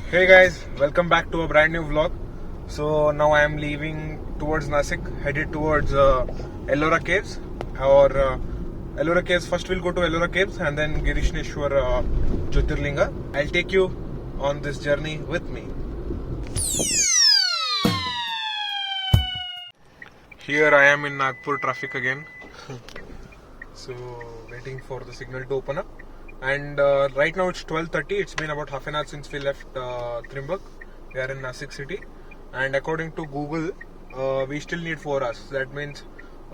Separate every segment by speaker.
Speaker 1: Hey guys, welcome back to a brand new vlog. So now I am leaving towards Nashik, headed towards Ellora Caves. Ellora Caves, first we'll go to Ellora Caves and then Grishneshwar Jyotirlinga. I'll take you on this journey with me. Here I am in Nagpur traffic again. So waiting for the signal to open up. And right now it's 12:30. It's been about half an hour since we left Trimbak. We are in Nashik city, and according to Google, we still need 4 hours. That means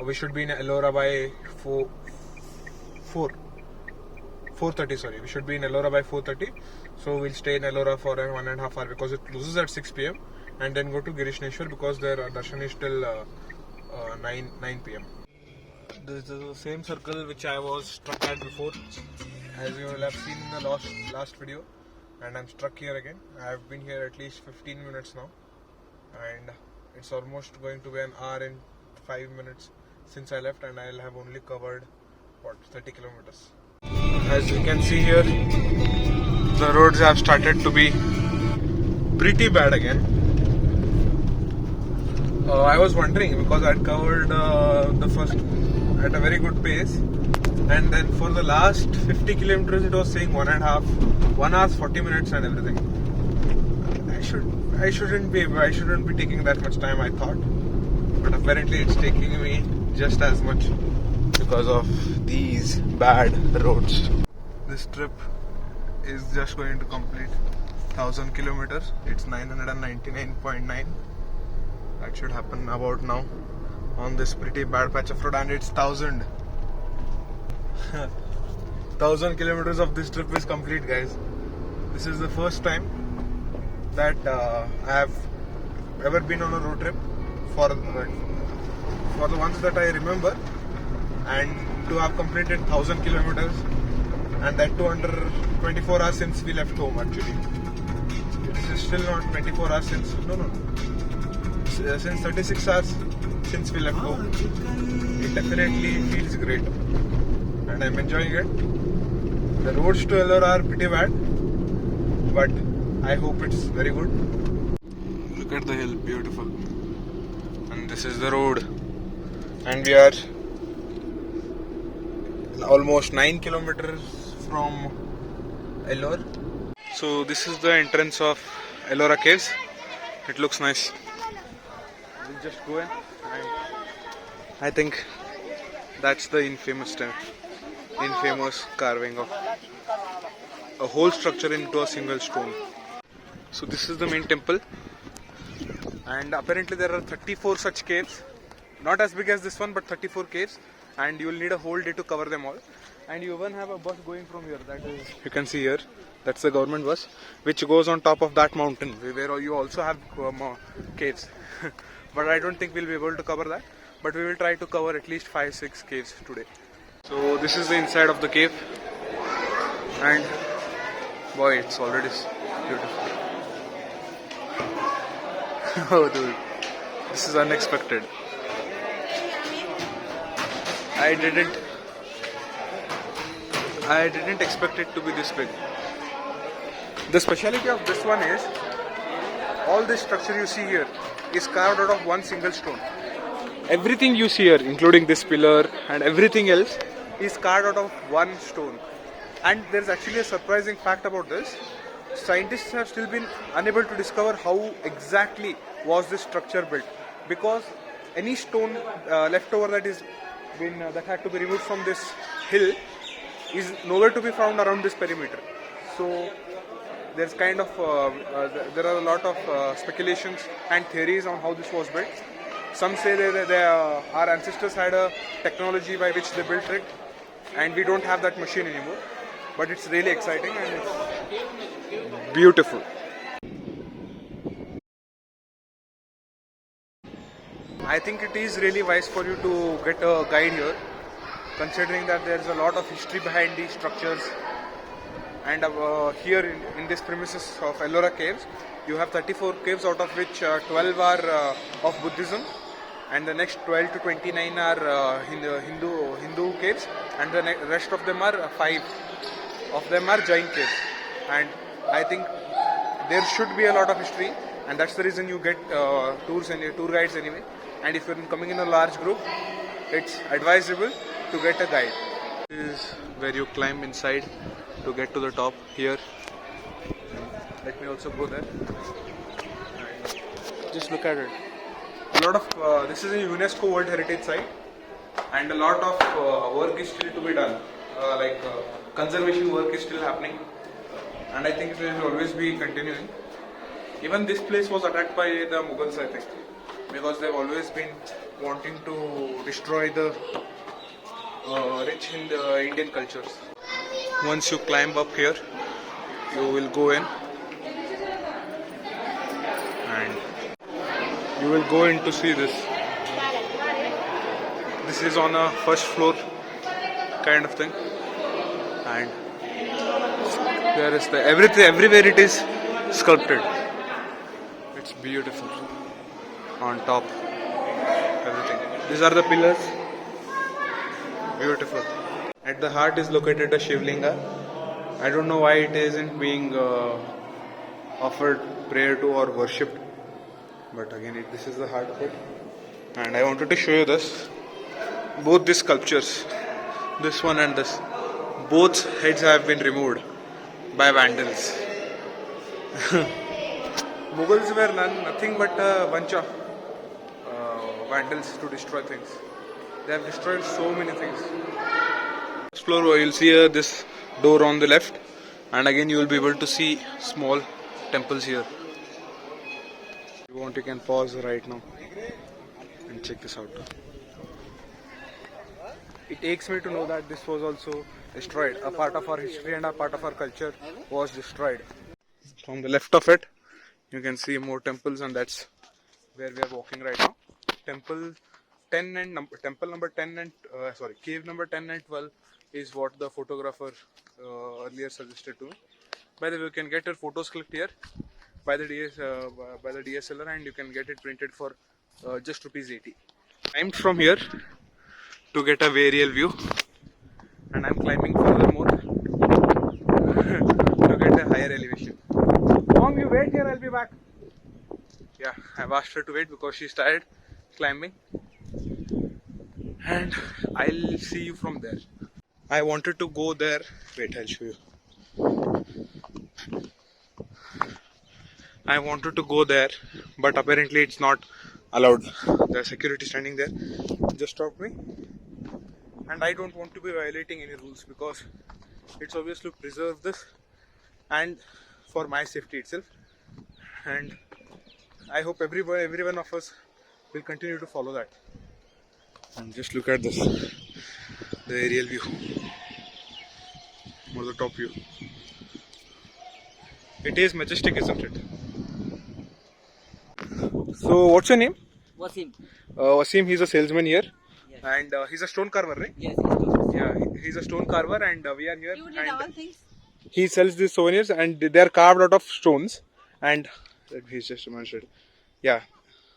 Speaker 1: we should be in Ellora by 4:30. Sorry, we should be in Ellora by 4:30. So we'll stay in Ellora for 1.5 hours because it closes at 6 p.m. and then go to Grishneshwar because their darshan is till 9 p.m. This is the same circle which I was stuck at before, as you will have seen in the last video, and I'm stuck here again. I have been here at least 15 minutes now, and it's almost going to be an hour and 5 minutes since I left, and I'll have only covered 30 kilometers. As you can see here, the roads have started to be pretty bad again. I was wondering because I'd covered the first at a very good pace, and then for the last 50 kilometers it was saying 1 hour 40 minutes and everything. I shouldn't be taking that much time, I thought, but apparently it's taking me just as much because of these bad roads. This trip is just going to complete 1000 kilometers. It's 999.9. That should happen about now on this pretty bad patch of road, and it's 1000 kilometers of this trip is complete, guys. This is the first time that I have ever been on a road trip for the ones that I remember, and to have completed 1000 kilometers, and that too under 24 hours since we left home. Actually, it is still not 24 hours since since 36 hours since we left home. It definitely feels great, and I'm enjoying it. The roads to Ellora are pretty bad, but I hope it's very good. Look at the hill, beautiful. And this is the road, and we are almost 9 kilometers from Ellora. So this is the entrance of Ellora Caves. It looks nice. We'll just go in, and I think that's the infamous carving of a whole structure into a single stone. So this is the main temple, and apparently there are 34 such caves, not as big as this one, but 34 caves, and you will need a whole day to cover them all. And you even have a bus going from here, that is, you can see here, that's the government bus, which goes on top of that mountain where you also have caves. But I don't think we'll be able to cover that, but we will try to cover at least 5-6 caves today. So this is the inside of the cave, and boy, it's already beautiful. Oh dude, this is unexpected. I didn't expect it to be this big. The speciality of this one is all this structure you see here is carved out of one single stone. Everything you see here, including this pillar and everything else, is carved out of one stone. And there's actually a surprising fact about this. Scientists have still been unable to discover how exactly was this structure built, because any stone left over that had to be removed from this hill is nowhere to be found around this perimeter. So there's kind of there are a lot of speculations and theories on how this was built. Some say that our ancestors had a technology by which they built it, and we don't have that machine anymore. But it's really exciting and it's beautiful. I think it is really wise for you to get a guide here, considering that there's a lot of history behind these structures. And here in this premises of Ellora Caves, you have 34 caves, out of which 12 are of Buddhism, and the next 12 to 29 are Hindu caves, and the rest of them are 5 of them are Jain caves. And I think there should be a lot of history, and that's the reason you get tours and tour guides anyway. And if you're coming in a large group, it's advisable to get a guide. This is where you climb inside to get to the top here. Let me also go there. Just look at it. A lot of this is a UNESCO World Heritage Site, and a lot of work is still to be done. Conservation work is still happening, and I think it will always be continuing. Even this place was attacked by the Mughals, I think, because they've always been wanting to destroy the rich in the Indian cultures. Once you climb up here, you will go in, and you will go in to see this. This is on a first floor kind of thing, and there is the everything. Everywhere it is sculpted. It's beautiful. On top, everything. These are the pillars. Beautiful. At the heart is located a Shivlinga. I don't know why it isn't being offered prayer to or worshipped, but again, this is the heart of it. And I wanted to show you this. Both these sculptures, this one and this, both heads have been removed by vandals. Mughals were nothing but a bunch of vandals to destroy things. They have destroyed so many things. First floor, you'll see this door on the left, and again you will be able to see small temples here. If you want, you can pause right now and check this out. It aches me to know that this was also destroyed. A part of our history and a part of our culture was destroyed. From the left of it, you can see more temples, and that's where we are walking right now. Temple 10 and temple number 10 and cave number 10 and 12 is what the photographer earlier suggested to me. By the way, you can get your photos clicked here by the DSLR, and you can get it printed for just ₹80. Climbed from here to get a aerial view, and I'm climbing furthermore to get a higher elevation. Mom, you wait here, I'll be back. Yeah, I've asked her to wait because she's tired climbing, and I'll see you from there. I wanted to go there. Wait, I'll show you. I wanted to go there, but apparently it's not allowed. The security standing there just stopped me, and I don't want to be violating any rules because it's obvious to preserve this and for my safety itself, and I hope every one of us will continue to follow that. And just look at this, the aerial view or the top view. It is majestic, isn't it? So what's your name?
Speaker 2: Wasim.
Speaker 1: Wasim, he's a salesman here.
Speaker 2: Yes.
Speaker 1: And he's a stone carver, right?
Speaker 2: Yes.
Speaker 1: Yeah, he's a stone carver, and we are here.
Speaker 3: You did all things.
Speaker 1: He sells these souvenirs, and they are carved out of stones. And he's just mentioned. Yeah.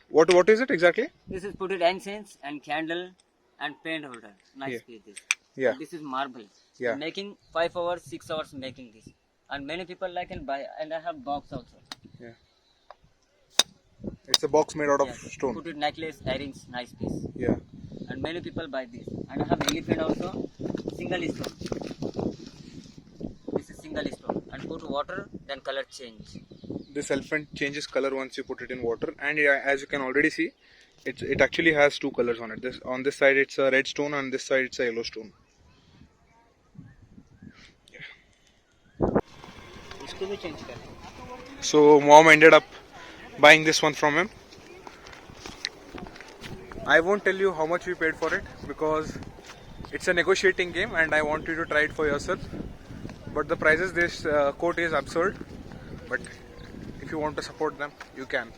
Speaker 1: What is it exactly?
Speaker 2: This is put it incense and candle and paint holder. Nice piece. This.
Speaker 1: Yeah.
Speaker 2: This is marble.
Speaker 1: Yeah.
Speaker 2: Making 5 hours, 6 hours making this, and many people like and buy. And I have box also.
Speaker 1: Yeah. It's a box made out of stone.
Speaker 2: Put it necklace, earrings, nice piece.
Speaker 1: Yeah.
Speaker 2: And many people buy this. And I have elephant also, single stone. This is single stone. And put water, then color change.
Speaker 1: This elephant changes color once you put it in water, and as you can already see, it actually has two colors on it. On this side it's a red stone, on this side it's a yellow stone. Yeah. So mom ended up buying this one from him. I won't tell you how much we paid for it because it's a negotiating game, and I want you to try it for yourself. But the prices this quote is absurd. But if you want to support them, you can.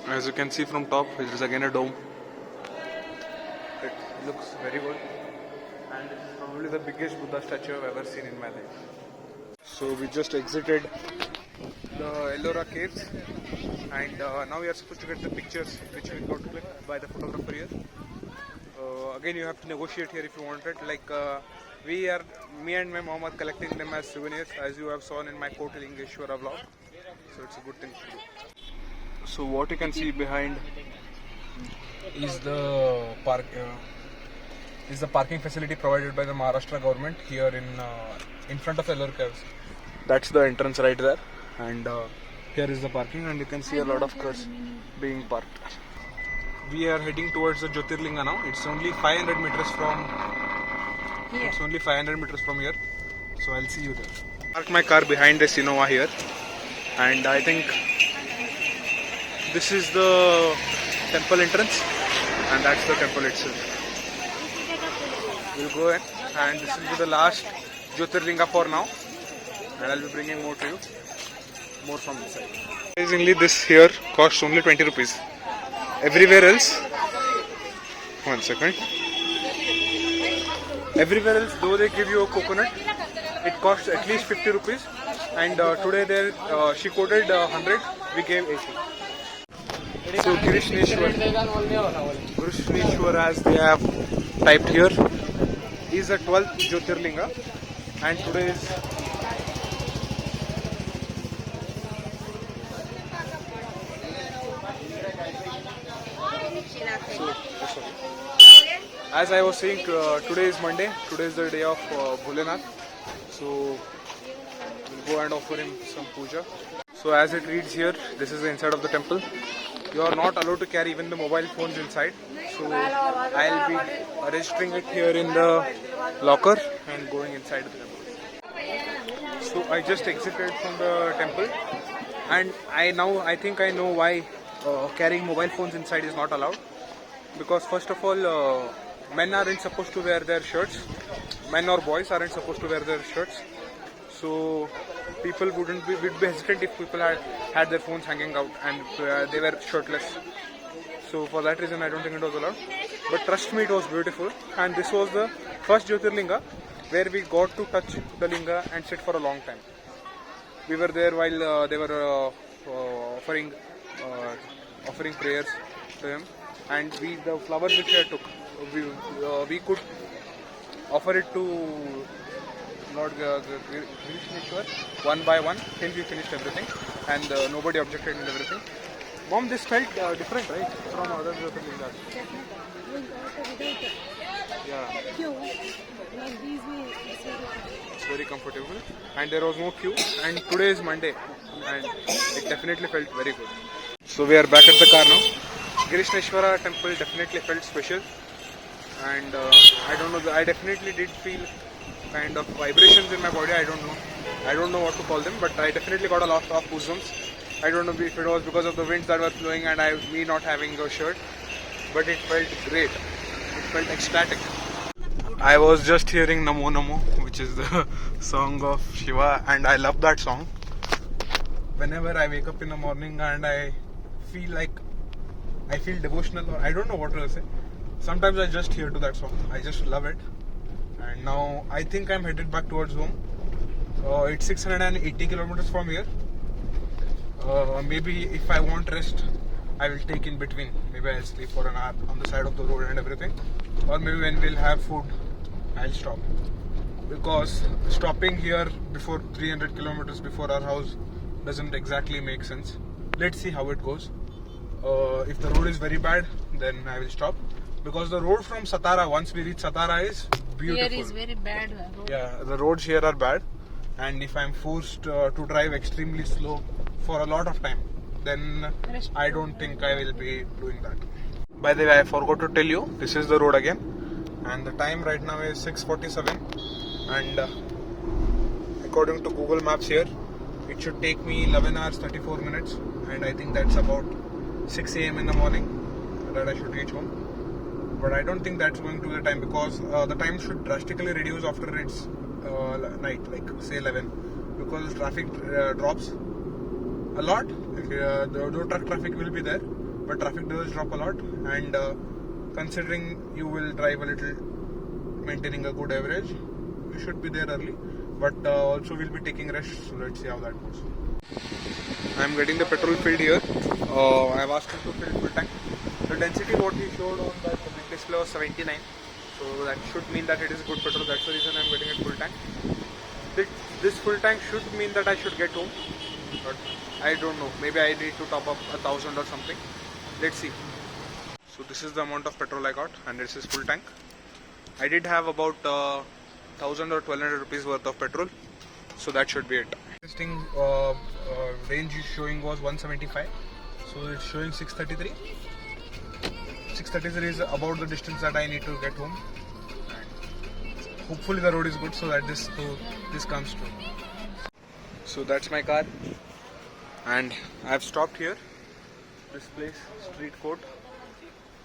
Speaker 1: As you can see from top, it is again a dome. It looks very good, and this is probably the biggest Buddha statue I've ever seen in my life. So we just exited the Ellora caves, and now we are supposed to get the pictures which we got clicked by the photographer here. again you have to negotiate here if you want it. Like me and my mom are collecting them as souvenirs, as you have seen in my Jyotirlinga vlog. So it's a good thing to do. So what you can see behind is the parking facility provided by the Maharashtra government here in front of Ellora I. That's the entrance right there, and here is the parking, and you can see a lot of cars being parked. We are heading towards the Jyotirlinga now. It's only 500 meters from here. It's only 500 meters from here, so I'll see you there. Parked my car behind this Innova here, and I think this is the temple entrance, and that's the temple itself. We'll go in, and this will be the last Jyotirlinga for now, and I'll be bringing more to you, more from this side. Amazingly, this here costs only 20 rupees. Everywhere else, one second. Everywhere else, though they give you a coconut, it costs at least 50 rupees, and today she quoted 100, we gave 80. So Grishneshwar, as they have typed here, is the 12th Jyotirlinga, and today is as I was saying, today is Monday. Today is the day of Bholenath. So we'll go and offer him some puja. So as it reads here, this is the inside of the temple. You are not allowed to carry even the mobile phones inside. So I'll be registering it here in the locker and going inside the temple. So I just exited from the temple, and I think I know why carrying mobile phones inside is not allowed. Because first of all, men aren't supposed to wear their shirts. Men or boys aren't supposed to wear their shirts. So people would be hesitant if people had their phones hanging out and they were shirtless. So for that reason, I don't think it was allowed. But trust me, it was beautiful. And this was the first Jyotirlinga where we got to touch the linga and sit for a long time. We were there while they were offering prayers to him. And the flowers which I took, we could offer it to Lord Grishneshwar one by one till we finished everything, and nobody objected and everything. Mom, this felt different, right, from other Jyotirlingas? Yeah. It's very comfortable, and there was no queue. And today is Monday, and it definitely felt very good. So we are back at the car now. Grishneshwar temple definitely felt special, and I don't know, I definitely did feel kind of vibrations in my body. I don't know what to call them, but I definitely got a lot of goosebumps. I don't know if it was because of the winds that were flowing and me not having a shirt, but it felt great. It felt ecstatic. I was just hearing Namo Namo, which is the song of Shiva, and I love that song. Whenever I wake up in the morning and I feel devotional, or I don't know what to say. Sometimes I just hear to that song. I just love it. And now I think I'm headed back towards home. It's 680 kilometers from here. Maybe if I want rest, I will take in between. Maybe I'll sleep for an hour on the side of the road and everything. Or maybe when we'll have food, I'll stop. Because stopping here before 300 kilometers before our house doesn't exactly make sense. Let's see how it goes. If the road is very bad, then I will stop. Because the road from Satara, once we reach Satara, is beautiful.
Speaker 3: Here is very bad road.
Speaker 1: Yeah, the roads here are bad. And if I'm forced to drive extremely slow for a lot of time, then I don't think I will be doing that. By the way, I forgot to tell you, this is the road again. And the time right now is 6:47. And according to Google Maps here, it should take me 11 hours 34 minutes. And I think that's about 6 a.m. in the morning that I should reach home. But I don't think that's going to be the time, because the time should drastically reduce after it's night, like say 11, because traffic drops a lot. The truck traffic will be there, but traffic does drop a lot. And considering you will drive a little, maintaining a good average, you should be there early. But also we'll be taking rest, so let's see how that goes. I'm getting the petrol filled here. I've asked him to fill full tank. The density what he showed on that display was 79. So that should mean that it is good petrol. That's the reason I'm getting it full tank. This full tank should mean that I should get home, but I don't know. Maybe I need to top up 1,000 or something. Let's see. So this is the amount of petrol I got, and this is full tank. I did have about 1,000 or 1,200 rupees worth of petrol, so that should be it. Existing range is showing was 175, so it's showing 633. 633 is about the distance that I need to get home. And hopefully the road is good so that this comes true. So that's my car, and I've stopped here. This place, Street Court,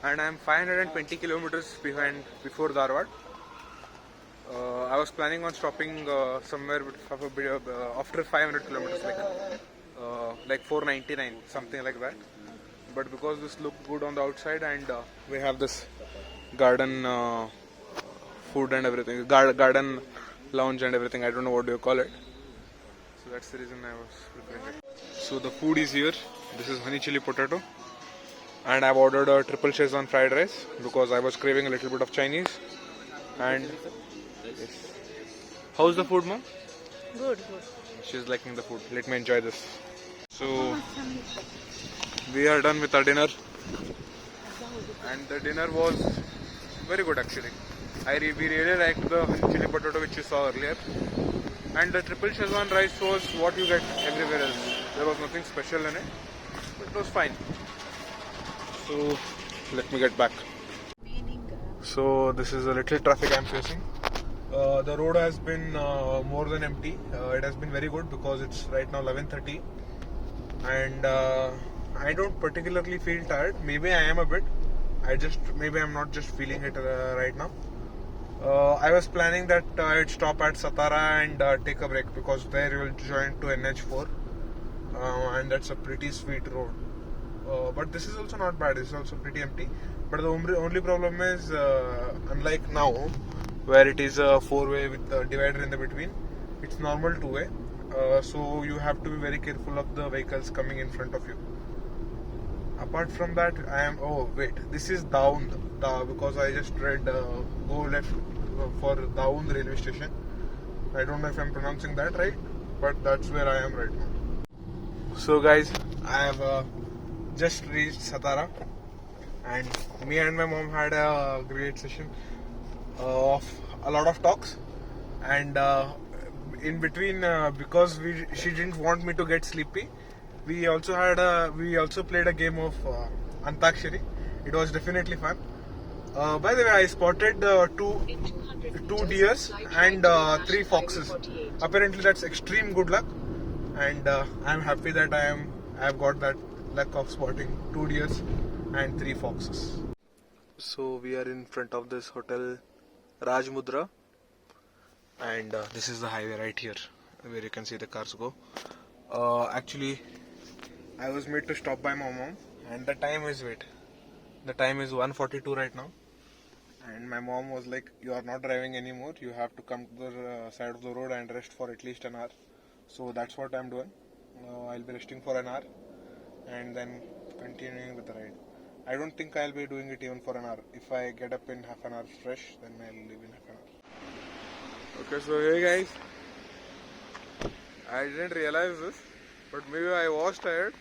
Speaker 1: and I'm 520 kilometers before Dharwad. I was planning on stopping somewhere after 500 kilometers, like 499, something like that. But because this looked good on the outside, and we have this garden food and everything, garden lounge and everything, I don't know what do you call it. So that's the reason I was preparing it. So the food is here. This is honey chili potato, and I've ordered a triple Szechuan fried rice because I was craving a little bit of Chinese. And yes. How's the food, Mom?
Speaker 3: Good.
Speaker 1: She's liking the food. Let me enjoy this. So we are done with our dinner, and the dinner was very good actually. We really liked the honey chili potato which you saw earlier, and the triple Szechuan rice was what you get everywhere else. There was nothing special in it, but it was fine. So let me get back. So this is a little traffic I'm facing. The road has been more than empty. It has been very good because it's right now 11:30, and I don't particularly feel tired. Maybe I am a bit. Maybe I'm not just feeling it right now. I was planning that I'd stop at Satara and take a break because there you will join to NH4, and that's a pretty sweet road. But this is also not bad. This is also pretty empty. But the only problem is, unlike now, where it is a four-way with a divider in the between, it's normal two-way. So you have to be very careful of the vehicles coming in front of you. Apart from that, this is Daund, because I just read go left for Daund railway station. I don't know if I'm pronouncing that right, but that's where I am right now. So guys, I have just reached Satara, and me and my mom had a great session of a lot of talks, and in between, because she didn't want me to get sleepy, we also played a game of Antakshari. It was definitely fun. By the way, I spotted two deers and 3 foxes. Apparently that's extreme good luck, and I'm happy that I've got that luck of spotting 2 deers and 3 foxes. So we are in front of this hotel Rajmudra, and this is the highway right here where you can see the cars go. Actually, I was made to stop by my mom, and the time is 1:42 right now, and my mom was like, you are not driving anymore, you have to come to the side of the road and rest for at least an hour. So that's what I'm doing. I'll be resting for an hour and then continuing with the ride. I don't think I'll be doing it even for an hour. If I get up in half an hour fresh, then I'll leave in half an hour. Okay, so hey guys, I didn't realize this, but maybe I was tired,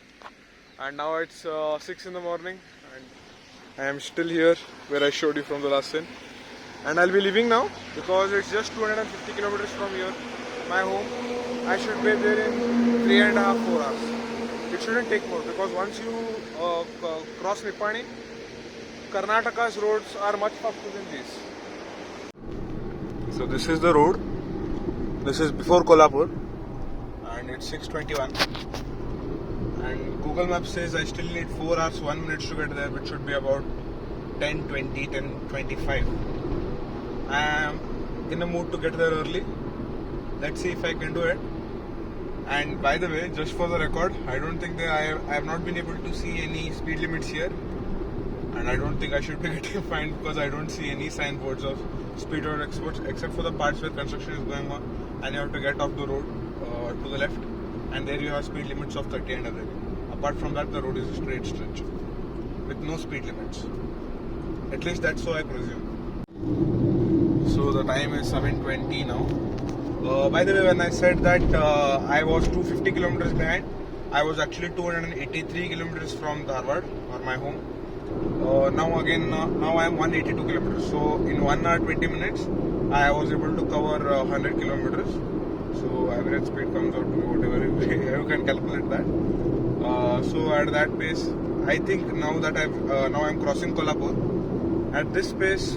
Speaker 1: and now it's 6 in the morning, and I am still here where I showed you from the last scene, and I'll be leaving now because it's just 250 kilometers from here, my home. I should be there in 3.5-4 hours. It shouldn't take more, because once you cross Nipani, Karnataka's roads are much faster than these. So this is the road. This is before Kolhapur, and it's 6:21. And Google Maps says I still need 4 hours 1 minute to get there, which should be about 10:20, 10:25. I am in a mood to get there early. Let's see if I can do it. And by the way, just for the record, I don't think that I have not been able to see any speed limits here, and I don't think I should be getting fined because I don't see any signboards of speed or exports except for the parts where construction is going on and you have to get off the road to the left, and there you have speed limits of 30 and everything. Apart from that, the road is a straight stretch with no speed limits. At least that's so I presume. the time is 7:20 now. By the way, when I said that I was 250 kilometers behind, I was actually 283 kilometers from Dharwad, or my home. Now I am 182 kilometers. So in 1 hour 20 minutes, I was able to cover 100 kilometers. So average speed comes out to be whatever you can calculate that. So at that pace, I think now that now I'm crossing Kolhapur. At this pace,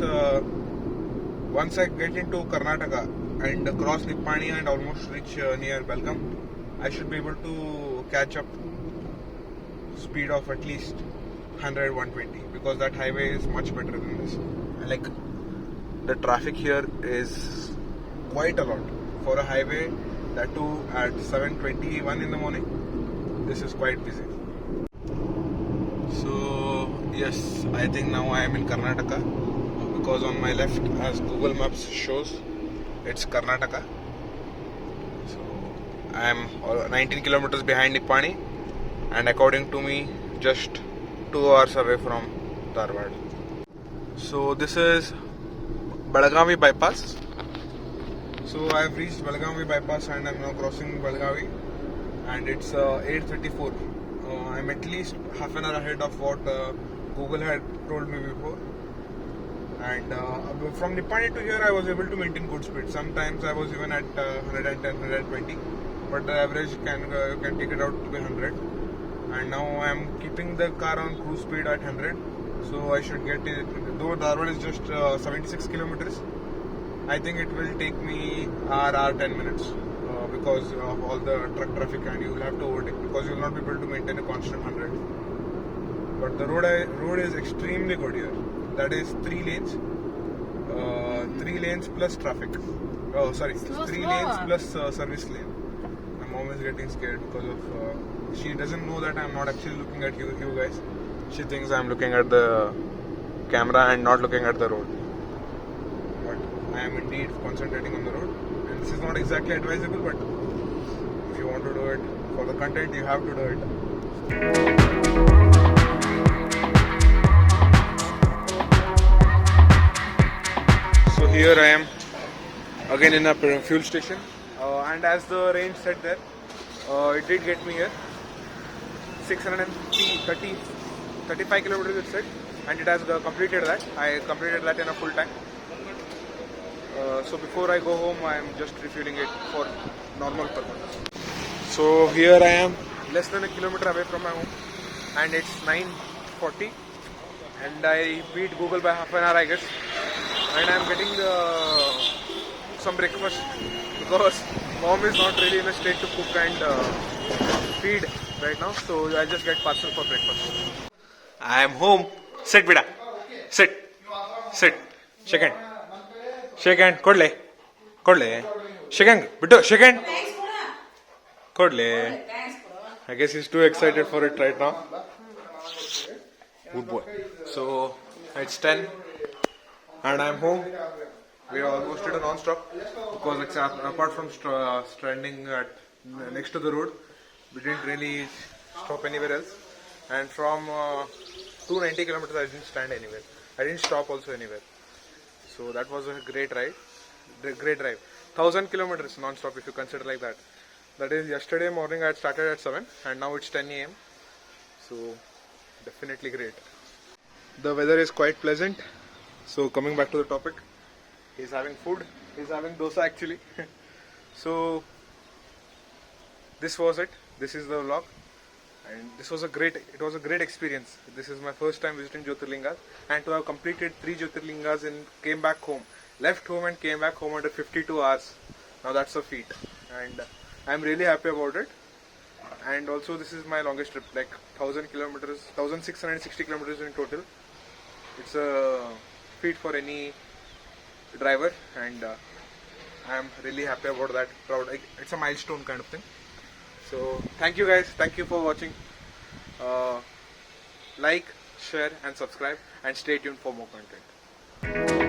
Speaker 1: once I get into Karnataka and cross Nippani and almost reach near Belgaum, I should be able to catch up speed of at least 100, 120, because that highway is much better than this. Like, the traffic here is quite a lot for a highway, that too at 7:21 in the morning. This is quite busy. So yes, I think now I am in Karnataka, because on my left, as Google Maps shows, it's Karnataka. So I am 19 kilometers behind Nippani, and according to me, just 2 hours away from Dharwad. So this is Belagavi bypass. So I have reached Belagavi bypass and I am now crossing Belagavi, and it's 8:34. I'm at least half an hour ahead of what Google had told me before. And from Nippani to here, I was able to maintain good speed. Sometimes I was even at 110, 120, but the average you can take it out to be 100. And now I am keeping the car on cruise speed at 100, so I should get it. Though Dharwad is just 76 kilometers, I think it will take me hour 10 minutes because of all the truck traffic, and you will have to overtake because you will not be able to maintain a constant 100. But the road is extremely good here. That is 3 lanes. 3 lanes plus traffic. Oh, sorry. 3 lanes plus service lane. My mom is getting scared because of... she doesn't know that I'm not actually looking at you guys. She thinks I'm looking at the camera and not looking at the road. But I am indeed concentrating on the road. And this is not exactly advisable, but if you want to do it for the content, you have to do it. So here I am again in a fuel station, and as the range said there, it did get me here 35 kilometers it said, and it has completed that. I completed that in a full tank. So before I go home, I am just refueling it for normal purpose. So here I am, less than a kilometer away from my home, and it's 9:40, and I beat Google by half an hour, I guess. And I'm getting some breakfast because mom is not really in a state to cook and feed right now, so I just get parcel for breakfast. I am home. Sit, beta. Sit. Shake hand. Kodle. Shake hand. Bittu, shake hand. Kodle. I guess he's too excited for it right now. Good boy. So it's 10. And I'm home. We are almost at a Nonstop because apart from standing next to the road, we didn't really stop anywhere else. And from 290 kilometers, I didn't stand anywhere. I didn't stop also anywhere. So that was a great ride. Great drive. 1,000 kilometers non-stop if you consider like that. That is, yesterday morning I had started at 7 and now it's 10 a.m. So definitely great. The weather is quite pleasant. So coming back to the topic, he's having food. He's having dosa actually. So this was it. This is the vlog, and it was a great experience. This is my first time visiting Jyotirlingas, and to have completed 3 Jyotirlingas and came back home, left home and came back home under 52 hours. Now that's a feat, and I'm really happy about it. And also this is my longest trip, like 1,000 kilometers, 1,660 kilometers in total. It's a feat for any driver, and I'm really happy about that. Proud. It's a milestone kind of thing. So thank you guys. Thank you for watching. Like, share and subscribe, and stay tuned for more content.